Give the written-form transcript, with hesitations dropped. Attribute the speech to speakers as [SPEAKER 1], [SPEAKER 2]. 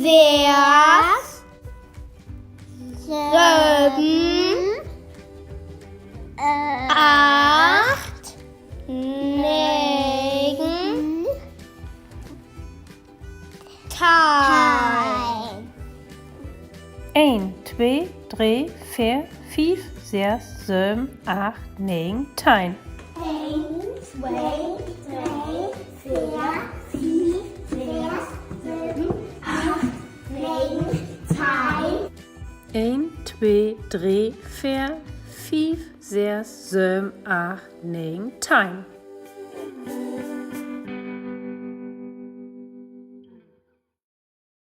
[SPEAKER 1] sechs, sieben, acht, neun,
[SPEAKER 2] 1, 2, 3, 4, 5, 6, 7, 8, 9, 10. 1, 2, 3, 4, 5, 6, 7, 8, 9, 10.